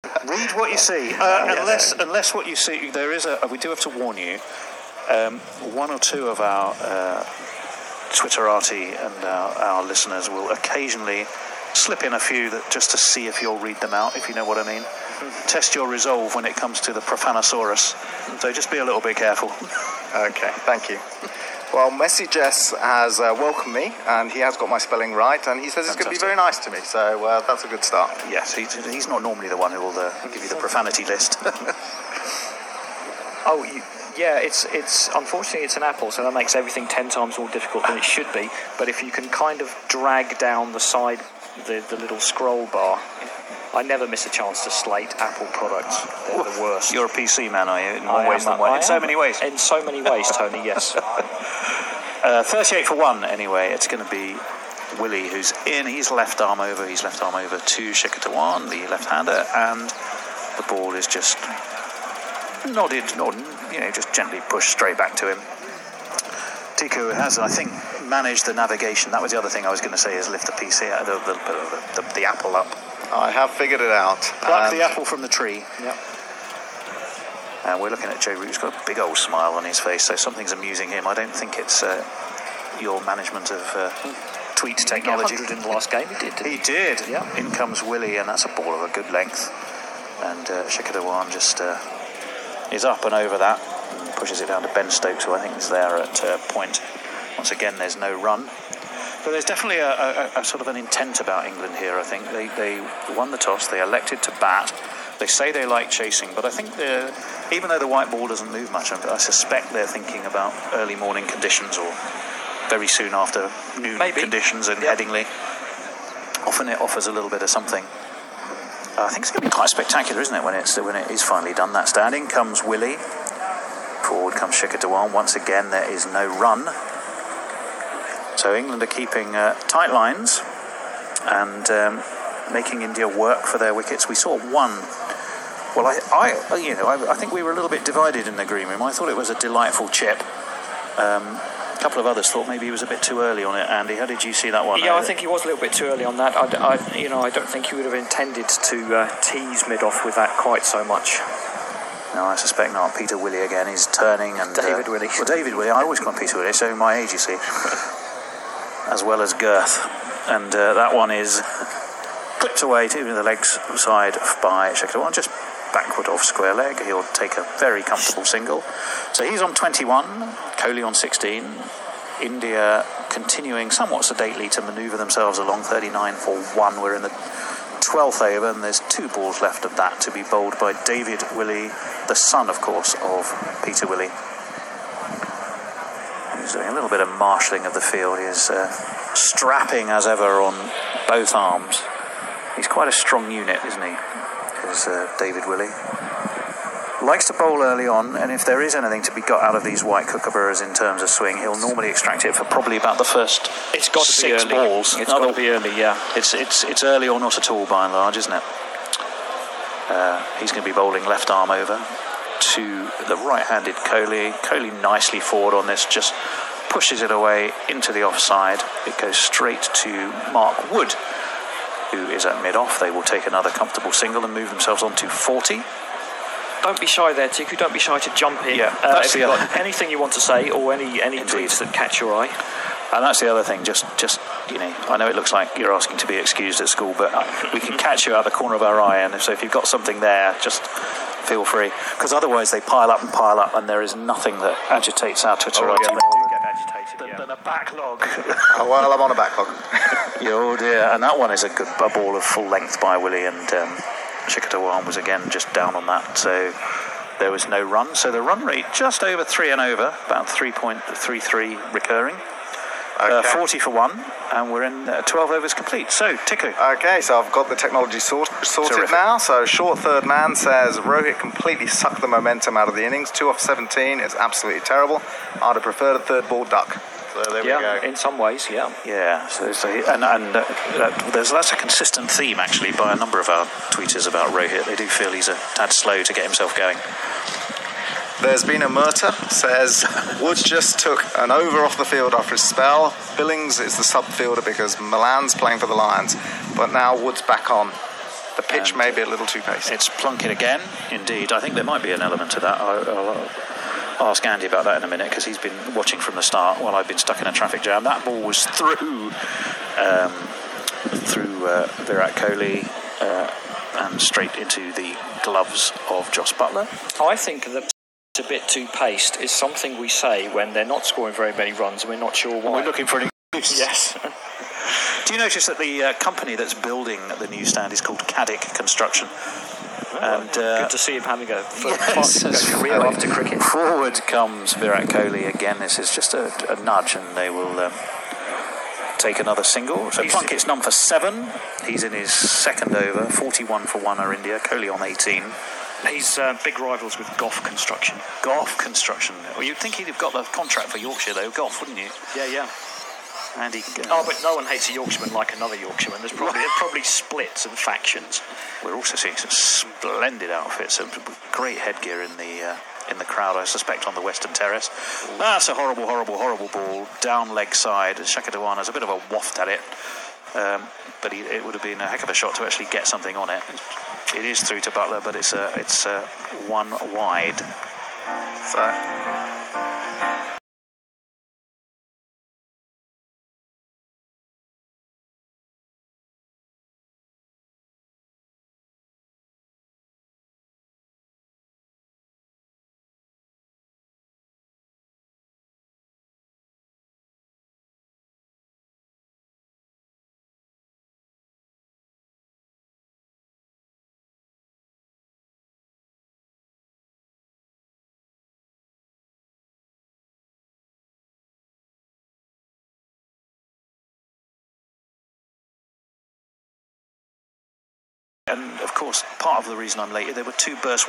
Read what you see. Unless what you see, we do have to warn you. One or two of our Twitterati and our listeners will occasionally slip in a few just to see if you'll read them out, if you know what I mean. Test your resolve when it comes to the Profanosaurus. So just be a little bit careful. Okay, thank you. Well, Messi Jess has welcomed me, and he has got my spelling right, and he says it's going to be very nice to me, so that's a good start. Yes, he's not normally the one who will give you the profanity list. It's unfortunately it's an apple, so that makes everything 10 times more difficult than it should be. But if you can kind of drag down the side, the little scroll bar, I never miss a chance to slate Apple products. They're the worst. You're a PC man, are you? In more ways than one. In so many ways. In so many ways, Tony, yes. 38 for 1, anyway. It's going to be Willie who's in. He's left arm over to Shikatawan, the left-hander, and the ball is just nodded, just gently pushed straight back to him. Tiku has, I think, managed the navigation. That was the other thing I was going to say, is lift the PC, the apple up. I have figured it out. Pluck the apple from the tree. Yep. And we're looking at Joe Root, who's got a big old smile on his face, so something's amusing him. I don't think it's your management of tweet technology. 100 in the last game, he did. He did. Yeah. In comes Willie, and that's a ball of a good length. And Shikadawan just is up and over that and pushes it down to Ben Stokes, who I think is there at point. Once again, there's no run. But there's definitely a sort of an intent about England here, I think. They won the toss, they elected to bat. They say they like chasing, but I think even though the white ball doesn't move much, I suspect they're thinking about early morning conditions or very soon after noon conditions in Headingley. Often it offers a little bit of something. I think it's going to be quite spectacular, isn't it, when it is finally done, that stand. In comes Willie. Forward comes Shikadawan. Once again, there is no run. So England are keeping tight lines and making India work for their wickets. We saw one. Well, I think we were a little bit divided in the green room. I thought it was a delightful chip. A couple of others thought maybe he was a bit too early on it. Andy, how did you see that one? Yeah, I think he was a little bit too early on that. I don't think he would have intended to tease mid-off with that quite so much. No, I suspect not. Peter Willie again is turning. And David Willie. Well, David Willie. I always call him Peter Willie, so my age, you see. As well as girth. And that one is clipped away to the legs side by Shekharwan, just backward off square leg. He'll take a very comfortable single. So he's on 21, Kohli on 16. India continuing somewhat sedately to manoeuvre themselves along. 39 for 1. We're in the 12th over, and there's 2 balls left of that to be bowled by David Willie, the son, of course, of Peter Willie. He's doing a little bit of marshalling of the field. He is strapping as ever on both arms. He's quite a strong unit, isn't he? Is David Willie. Likes to bowl early on, and if there is anything to be got out of these white kookaburras in terms of swing, he'll normally extract it for probably about the first It's got to 6 be early. balls. It's got to be early, yeah. It's early or not at all by and large, isn't it? He's going to be bowling left arm over to the right-handed Kohli. Kohli nicely forward on this, just pushes it away into the offside. It goes straight to Mark Wood, who is at mid-off. They will take another comfortable single and move themselves on to 40. Don't be shy there, Tiku. Don't be shy to jump in. Yeah, if you've got anything you want to say or any tweets that catch your eye. And that's the other thing. Just I know it looks like you're asking to be excused at school, but we can catch you out the corner of our eye. And so if you've got something there, just feel free. Because otherwise they pile up, and there is nothing that agitates our Twitter. They do get agitated. Than a backlog. Oh, well, I'm on a backlog. Oh dear. And that one is a ball of full length by Willie, and Shikadawan was again just down on that, so there was no run. So the run rate just over 3 and over, about 3.33 recurring. Okay. 40 for 1, and we're in 12 overs complete. So, Tiku. Okay, so I've got the technology sorted Terrific. now. So, short third man says Rohit completely sucked the momentum out of the innings. 2 off 17 is absolutely terrible. I'd have preferred a third ball duck. So there we go. In some ways, yeah. Yeah, that's a consistent theme actually by a number of our tweeters about Rohit. They do feel he's a tad slow to get himself going. There's been a murder, says Woods just took an over off the field after a spell. Billings is the sub fielder because Milan's playing for the Lions, but now Woods back on. The pitch may be a little too pacey. It's plunking again, indeed. I think there might be an element to that. I'll ask Andy about that in a minute, because he's been watching from the start while I've been stuck in a traffic jam. That ball was through Virat Kohli and straight into the gloves of Jos Buttler. I think that it's a bit too paced is something we say when they're not scoring very many runs and we're not sure why. We're looking for an excuse. Yes. Do you notice that the company that's building the new stand is called Caddick Construction? And good to see him having a yes, career after cricket. Forward comes Virat Kohli again. This is just a nudge, and they will take another single. So Plunkett's number 7. He's in his second over. 41 for 1 are India. Kohli on 18. He's big rivals with Goff Construction. Goff Construction. Well, you'd think he'd have got the contract for Yorkshire, though, Goff, wouldn't you? Yeah. Andy. But no one hates a Yorkshireman like another Yorkshireman. There's probably splits and factions. We're also seeing some splendid outfits, some great headgear in the crowd, I suspect, on the Western Terrace. That's a horrible, horrible, horrible ball down leg side. Shikhar Dhawan has a bit of a waft at it, but it would have been a heck of a shot to actually get something on it. It is through to Buttler, but it's one wide. So. And of course, part of the reason I'm late, there were 2 burst